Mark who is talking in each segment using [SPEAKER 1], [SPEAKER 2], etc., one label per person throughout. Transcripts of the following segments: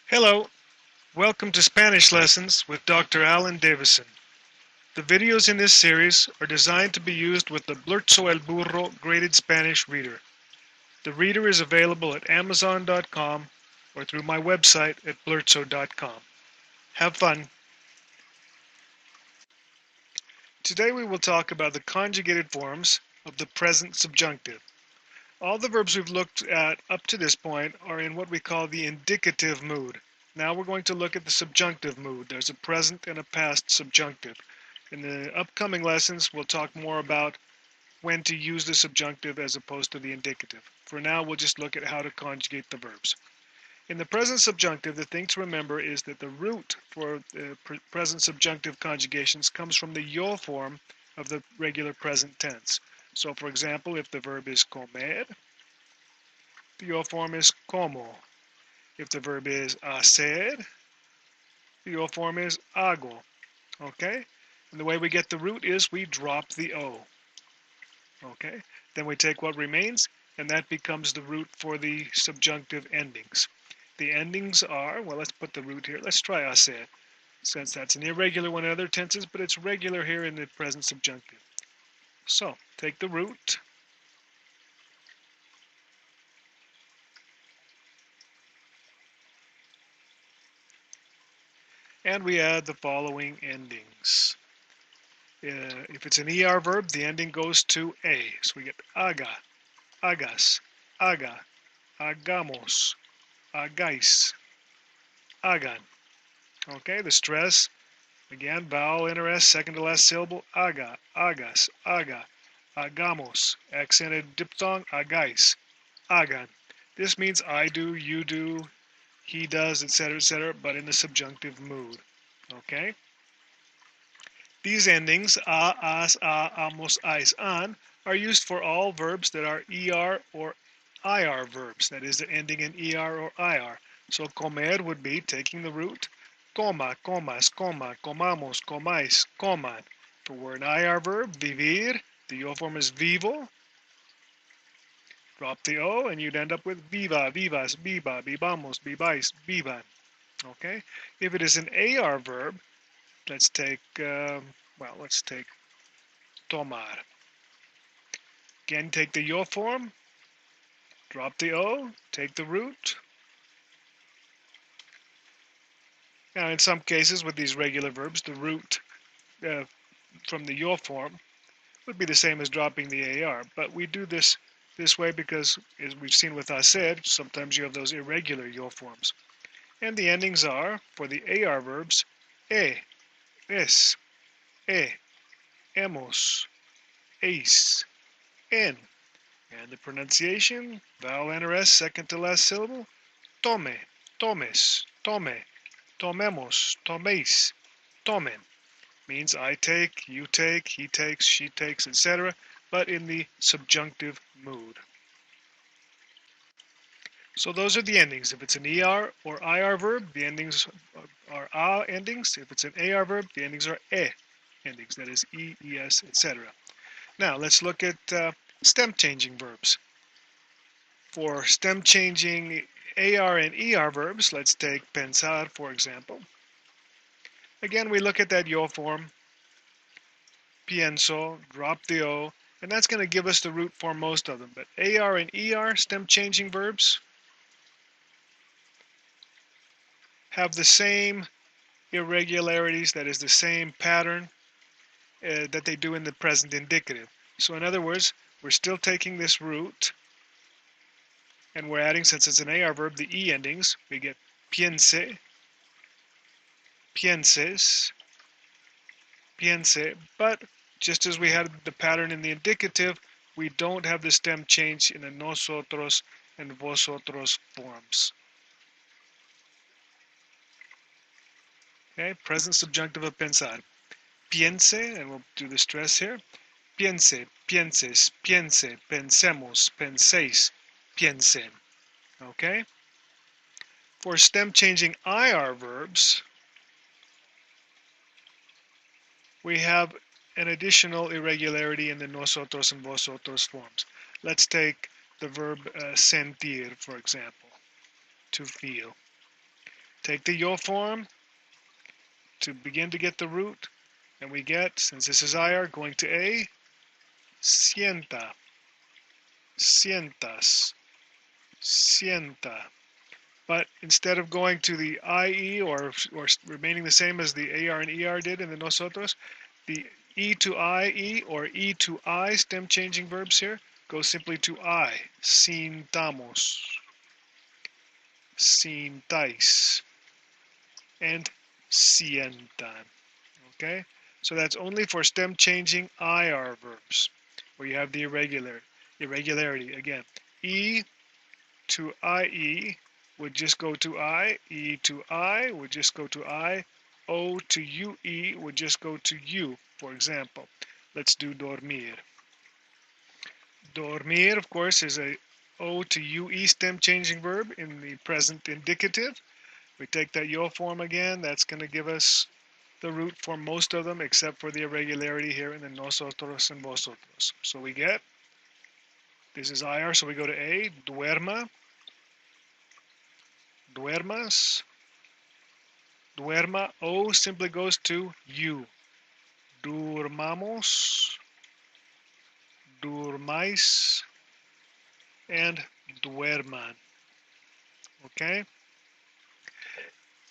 [SPEAKER 1] Hello, welcome to Spanish Lessons with Dr. Alan Davison. The videos in this series are designed to be used with the Blurtso El Burro graded Spanish reader. The reader is available at Amazon.com or through my website at Blurtso.com. Have fun! Today we will talk about the conjugated forms of the present subjunctive. All the verbs we've looked at up to this point are in what we call the indicative mood. Now we're going to look at the subjunctive mood. There's a present and a past subjunctive. In the upcoming lessons, we'll talk more about when to use the subjunctive as opposed to the indicative. For now, we'll just look at how to conjugate the verbs. In the present subjunctive, the thing to remember is that the root for present subjunctive conjugations comes from the yo form of the regular present tense. So, for example, if the verb is comer, the yo form is como. If the verb is hacer, the yo form is hago. Okay? And the way we get the root is we drop the O. Okay? Then we take what remains, and that becomes the root for the subjunctive endings. The endings are, well, let's put the root here. Let's try hacer, since that's an irregular one in other tenses, but it's regular here in the present subjunctive. So, take the root. And we add the following endings. If it's an ER verb, the ending goes to A. So we get haga, hagas, haga, hagamos, hagáis, hagan. Okay, the stress, again, vowel NRS, second to last syllable, haga, hagas, haga, hagamos, accented diphthong, hagáis, hagan. This means I do, you do, he does, etc., but in the subjunctive mood. Okay? These endings, a, as, amos, ais, an, are used for all verbs that are ER or IR verbs, that is, the ending in ER or IR. So comer would be taking the root, coma, comas, coma, comamos, comais, coman. For we're an IR verb, vivir, the yo form is vivo. Drop the O and you'd end up with viva, vivas, viva, vivamos, vivais, vivan. Okay? If it is an AR verb, let's take tomar. Again, take the yo form, drop the O, take the root. Now, in some cases with these regular verbs, the root from the yo form would be the same as dropping the AR, but we do this way because, as we've seen with hacer, sometimes you have those irregular yo forms. And the endings are, for the AR verbs, es, hemos, eis, en. And the pronunciation, vowel NRS, second to last syllable, tome, tomes, tome, tomemos, tomeis, tomen. Means I take, you take, he takes, she takes, etc., but in the subjunctive mood. So those are the endings. If it's an ER or IR verb, the endings are A endings. If it's an AR verb, the endings are E endings, that is E, ES, etc. Now let's look at stem changing verbs. For stem changing AR and ER verbs, let's take pensar, for example. Again, we look at that yo form, pienso, drop the O, and that's going to give us the root for most of them. But AR and ER, stem changing verbs, have the same irregularities, that is the same pattern that they do in the present indicative. So in other words, we're still taking this root, and we're adding, since it's an AR verb, the E endings. We get piense, pienses, piense, but just as we had the pattern in the indicative, we don't have the stem change in the nosotros and vosotros forms. Okay, present subjunctive of pensar. Piense, and we'll do the stress here. Piense, pienses, piense, pensemos, penséis, piensen. Okay? For stem changing IR verbs, we have an additional irregularity in the nosotros and vosotros forms. Let's take the verb sentir, for example, to feel. Take the yo form to begin to get the root, and we get, since this is IR, going to A, sienta, sientas, sienta. But instead of going to the IE or remaining the same as the AR and ER did in the nosotros, the E to IE or E to I stem changing verbs here go simply to I. Sintamos, sintáis, and sientan. Okay? So that's only for stem changing IR verbs, where you have the irregularity. Again, E to IE would just go to I, E to I would just go to I, O to UE would just go to U, for example. Let's do dormir. Dormir, of course, is a O to UE stem changing verb in the present indicative. We take that yo form again, that's going to give us the root for most of them except for the irregularity here in the nosotros and vosotros. So we get, this is IR, so we go to A, duerma, duermas, duerma. O simply goes to U. Durmamos, durmáis, and duerman. Okay?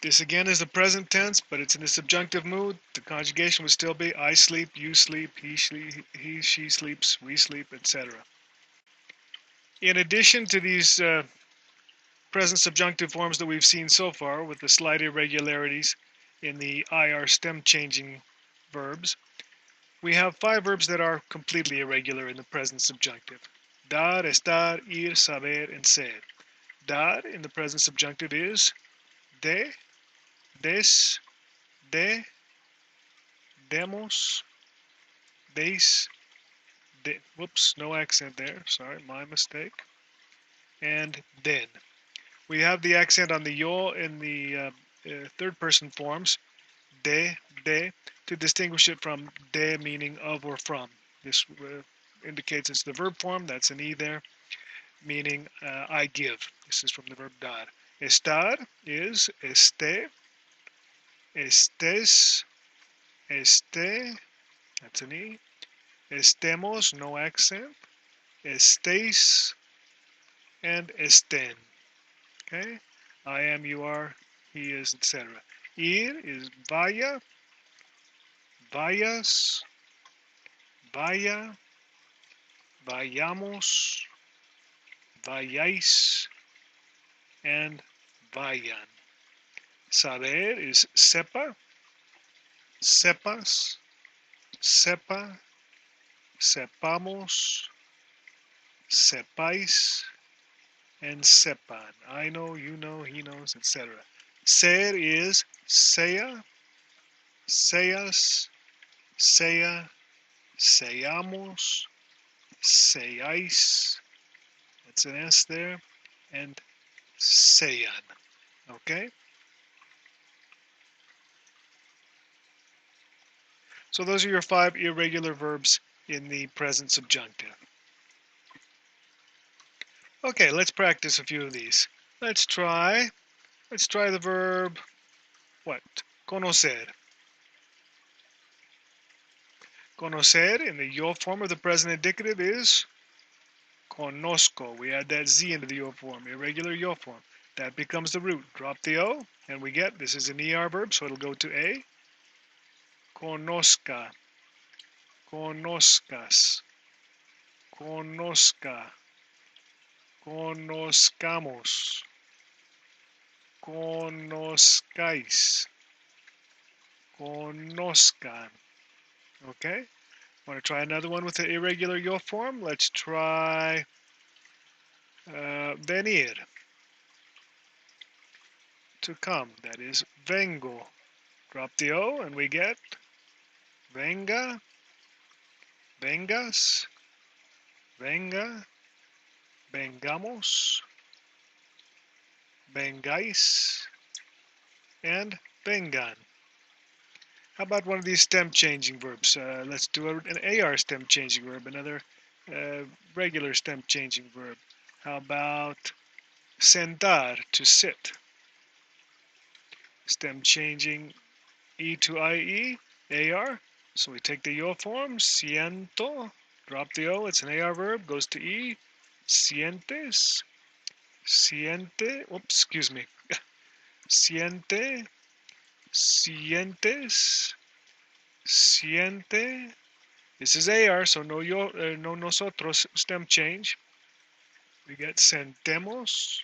[SPEAKER 1] This again is the present tense, but it's in the subjunctive mood. The conjugation would still be I sleep, you sleep, he, she sleeps, we sleep, etc. In addition to these present subjunctive forms that we've seen so far, with the slight irregularities in the IR stem changing verbs, we have 5 verbs that are completely irregular in the present subjunctive. Dar, estar, ir, saber, and ser. Dar in the present subjunctive is de, des, de, demos, deis, de. Whoops, no accent there. Sorry, my mistake. And den. We have the accent on the yo in the third person forms, de, to distinguish it from de meaning of or from. This indicates it's the verb form, that's an E there, meaning I give. This is from the verb dar. Estar is este, estés, este, that's an E. Estemos, no accent, estéis, and estén. Okay? I am, you are, he is, etc. Ir is vaya, vayas, vaya, vayamos, vayáis, and vayan. Saber is sepa, sepas, sepa, sepamos, sepáis, and sepan. I know, you know, he knows, etc. Ser is sea, seas, sea, seamos, seáis, that's an S there, and sean. Okay? So those are your 5 irregular verbs in the present subjunctive. Okay, let's practice a few of these. Let's try the verb, what? Conocer. Conocer in the yo form of the present indicative is conozco. We add that Z into the yo form, irregular yo form. That becomes the root. Drop the O, and we get, this is an ER verb, so it'll go to A. Conozca, conozcas, conozca, conozcamos, conozcáis, conozcan. Okay? Want to try another one with the irregular yo form? Let's try venir. To come. That is vengo. Drop the O and we get venga, vengas, venga, vengamos, vengáis, and vengan. How about one of these stem changing verbs? Let's do an AR stem changing verb, another regular stem changing verb. How about sentar, to sit? Stem changing E to IE, AR. So we take the yo form, siento, drop the O, it's an AR verb, goes to E, sientes, siente, oops, excuse me, siente, sientes, siente. This is AR, so no yo, no nosotros, stem change. We get sentemos,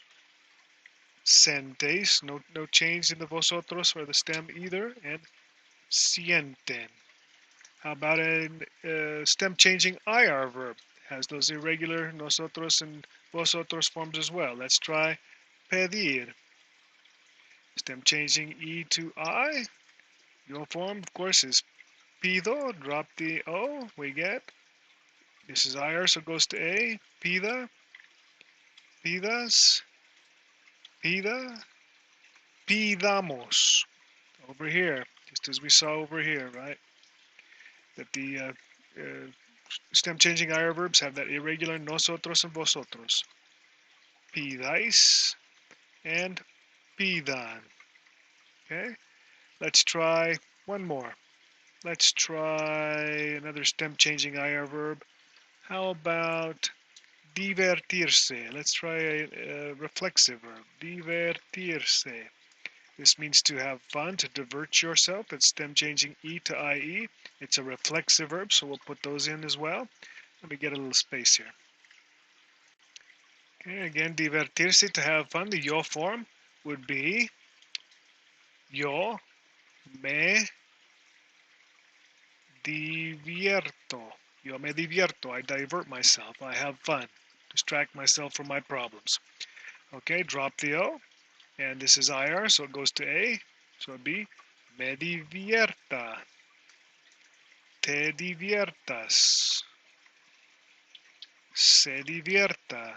[SPEAKER 1] sentéis, no change in the vosotros or the stem either, and sienten. How about a stem changing IR verb? Has those irregular nosotros and vosotros forms as well. Let's try pedir. Stem changing E to I. Your form, of course, is pido. Drop the O. We get, this is IR, so it goes to A. Pida, pidas, pida, pidamos. Over here, just as we saw over here, right? That the stem changing IR verbs have that irregular nosotros and vosotros. Pidáis and pidan. Okay, let's try one more. Let's try another stem changing IR verb. How about divertirse? Let's try a reflexive verb. Divertirse. This means to have fun, to divert yourself. It's stem changing E to IE. It's a reflexive verb, so we'll put those in as well. Let me get a little space here. Okay, again, divertirse, to have fun. The yo form would be yo me divierto. Yo me divierto. I divert myself. I have fun. Distract myself from my problems. Okay, drop the O. And this is IR, so it goes to A. So it'd be me divierta. Te diviertas. Se divierta.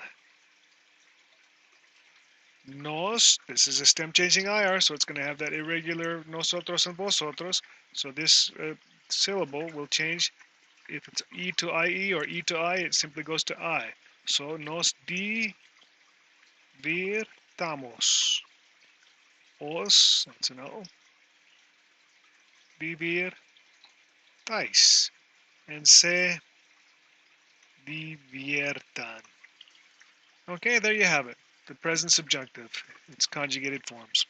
[SPEAKER 1] Nos, this is a stem changing IR, so it's going to have that irregular nosotros and vosotros. So this syllable will change. If it's E to IE or E to I, it simply goes to I. So nos divirtamos. Os, that's an O. Divirtais. And se diviertan. Okay, there you have it. The present subjunctive. Its conjugated forms.